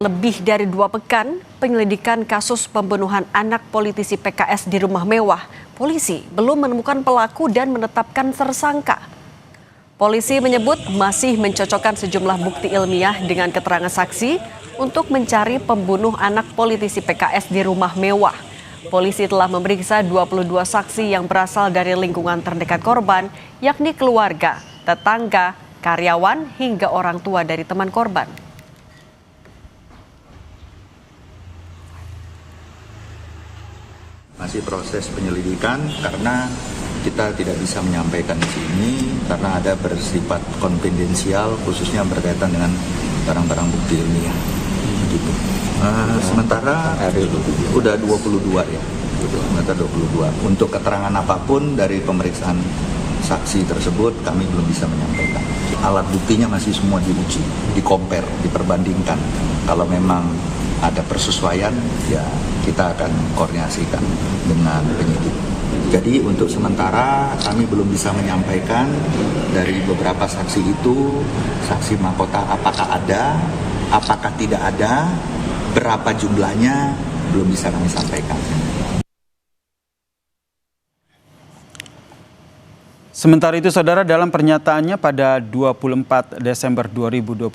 Lebih dari 2 pekan penyelidikan kasus pembunuhan anak politisi PKS di rumah mewah, polisi belum menemukan pelaku dan menetapkan tersangka. Polisi menyebut masih mencocokkan sejumlah bukti ilmiah dengan keterangan saksi untuk mencari pembunuh anak politisi PKS di rumah mewah. Polisi telah memeriksa 22 saksi yang berasal dari lingkungan terdekat korban, yakni keluarga, tetangga, karyawan, hingga orang tua dari teman korban. Masih proses penyelidikan karena kita tidak bisa menyampaikan di sini karena ada bersifat konfidensial, khususnya berkaitan dengan barang-barang bukti ilmiah. Begitu. Sementara udah 22 ya, sementara 22. Untuk keterangan apapun dari pemeriksaan saksi tersebut kami belum bisa menyampaikan. Alat buktinya masih semua diuji, di-compare, diperbandingkan. Kalau memang ada persesuaian, ya kita akan koordinasikan dengan penyidik. Jadi untuk sementara kami belum bisa menyampaikan dari beberapa saksi itu, saksi mahkota apakah ada, apakah tidak ada, berapa jumlahnya, belum bisa kami sampaikan. Sementara itu, Saudara, dalam pernyataannya pada 24 Desember 2025,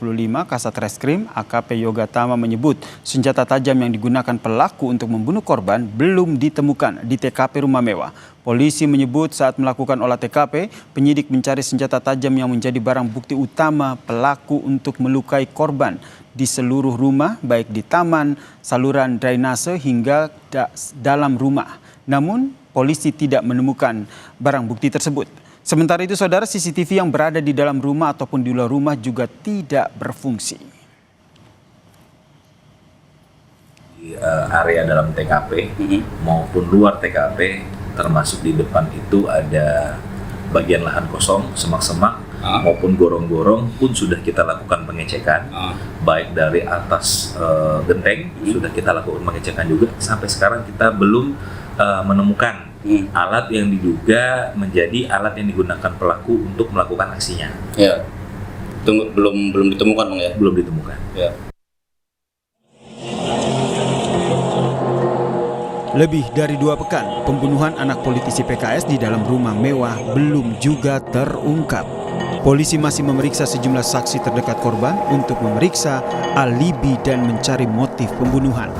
Kasat Reskrim AKP Yoga Tama menyebut senjata tajam yang digunakan pelaku untuk membunuh korban belum ditemukan di TKP rumah mewah. Polisi menyebut saat melakukan olah TKP, penyidik mencari senjata tajam yang menjadi barang bukti utama pelaku untuk melukai korban di seluruh rumah, baik di taman, saluran drainase hingga dalam rumah. Namun, polisi tidak menemukan barang bukti tersebut. Sementara itu, Saudara, CCTV yang berada di dalam rumah ataupun di luar rumah juga tidak berfungsi. Di area dalam TKP maupun luar TKP, termasuk di depan itu ada bagian lahan kosong, semak-semak maupun gorong-gorong pun sudah kita lakukan pengecekan, baik dari atas genteng sudah kita lakukan pengecekan juga. Sampai sekarang kita belum menemukan alat yang diduga menjadi alat yang digunakan pelaku untuk melakukan aksinya. Ya, belum ditemukan, Bang, ya? Belum ditemukan. Ya. Lebih dari 2 pekan, pembunuhan anak politisi PKS di dalam rumah mewah belum juga terungkap. Polisi masih memeriksa sejumlah saksi terdekat korban untuk memeriksa alibi dan mencari motif pembunuhan.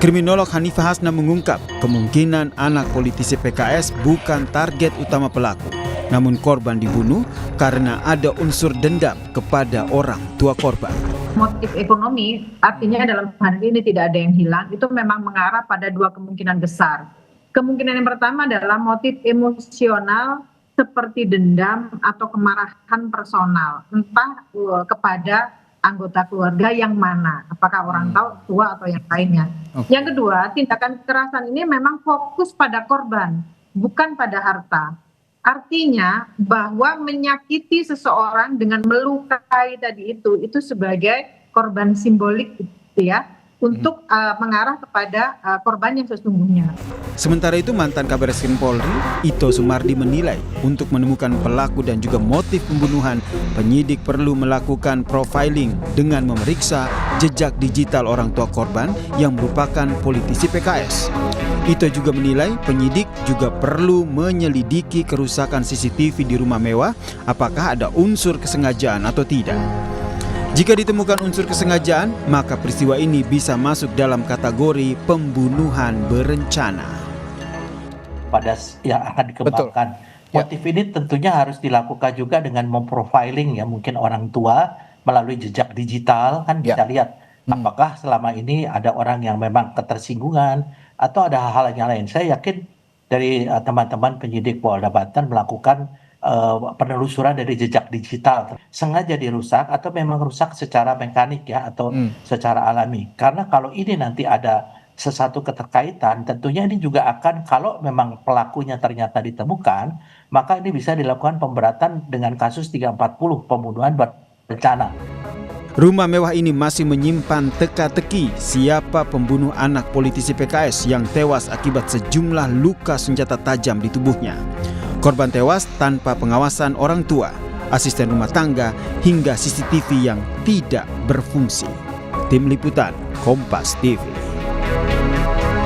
Kriminolog Hanifah Hasna mengungkap kemungkinan anak politisi PKS bukan target utama pelaku, namun korban dibunuh karena ada unsur dendam kepada orang tua korban. Motif ekonomi artinya dalam hal ini tidak ada yang hilang, itu memang mengarah pada 2 kemungkinan besar. Kemungkinan yang pertama adalah motif emosional seperti dendam atau kemarahan personal, entah kepada anggota keluarga yang mana, apakah orang tua atau yang lainnya. Yang kedua, tindakan kekerasan ini memang fokus pada korban, bukan pada harta. Artinya bahwa menyakiti seseorang dengan melukai tadi itu sebagai korban simbolik, gitu ya, untuk mengarah kepada korban yang sesungguhnya. Sementara itu, mantan Kabar Reskrim Polri, Ito Sumardi, menilai untuk menemukan pelaku dan juga motif pembunuhan, penyidik perlu melakukan profiling dengan memeriksa jejak digital orang tua korban yang merupakan politisi PKS. Ito juga menilai penyidik juga perlu menyelidiki kerusakan CCTV di rumah mewah, apakah ada unsur kesengajaan atau tidak. Jika ditemukan unsur kesengajaan, maka peristiwa ini bisa masuk dalam kategori pembunuhan berencana. Pada yang akan dikembangkan. Motif ini tentunya harus dilakukan juga dengan memprofiling ya, mungkin orang tua melalui jejak digital kan bisa lihat apakah selama ini ada orang yang memang ketersinggungan atau ada hal-hal yang lain. Saya yakin dari teman-teman penyidik Polda Banten melakukan penelusuran dari jejak digital, sengaja dirusak atau memang rusak secara mekanik ya, atau secara alami. Karena kalau ini nanti ada sesuatu keterkaitan, tentunya ini juga akan, kalau memang pelakunya ternyata ditemukan, maka ini bisa dilakukan pemberatan dengan kasus 340 pembunuhan berencana. Rumah mewah ini masih menyimpan teka-teki siapa pembunuh anak politisi PKS yang tewas akibat sejumlah luka senjata tajam di tubuhnya. Korban tewas tanpa pengawasan orang tua, asisten rumah tangga, hingga CCTV yang tidak berfungsi. Tim Liputan Kompas TV.